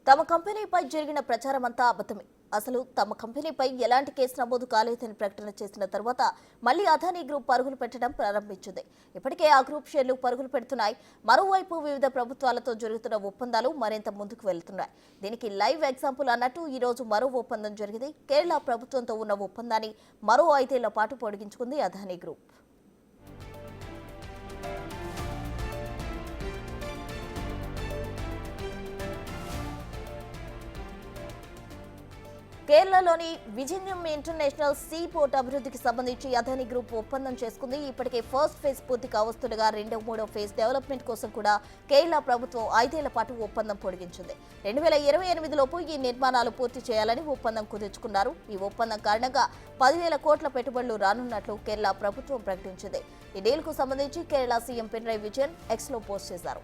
తమ కంపెనీపై జరిగిన ప్రచారమంతా అబద్ధమే. అసలు తమ కంపెనీపై ఎలాంటి కేసు నమోదు కాలేదని ప్రకటన చేసిన తర్వాత మళ్లీ అదానీ గ్రూప్ పరుగులు పెట్టడం ప్రారంభించింది. ఇప్పటికే ఆ గ్రూప్ షేర్లు పరుగులు పెడుతున్నాయి. మరోవైపు వివిధ ప్రభుత్వాలతో జరుగుతున్న ఒప్పందాలు మరింత ముందుకు వెళ్తున్నాయి. దీనికి లైవ్ ఎగ్జాంపుల్ అన్నట్టు ఈ రోజు మరో ఒప్పందం జరిగింది. కేరళ ప్రభుత్వంతో ఉన్న ఒప్పందాన్ని మరో 5 ఏళ్ల పాటు పొడిగించుకుంది అదానీ గ్రూప్. కేరళలోని విజింగం ఇంటర్నేషనల్ సీ పోర్ట్ అభివృద్ధికి సంబంధించి అదానీ గ్రూప్ ఒప్పందం చేసుకుంది. ఇప్పటికే ఫస్ట్ ఫేజ్ పూర్తి కావస్తుండగా రెండో మూడో ఫేజ్ డెవలప్మెంట్ కోసం కూడా కేరళ ప్రభుత్వం 5 ఏళ్ల పాటు ఒప్పందం పొడిగించింది. 2028 లోపు ఈ నిర్మాణాలు పూర్తి చేయాలని ఒప్పందం కుదుర్చుకున్నారు. ఈ ఒప్పందం కారణంగా 10,000 కోట్ల పెట్టుబడులు రానున్నట్లు కేరళ ప్రభుత్వం ప్రకటించింది. ఈ డీల్ కు సంబంధించి కేరళ సీఎం పినరయి విజయన్ ఎక్స్ లో పోస్ట్ చేశారు.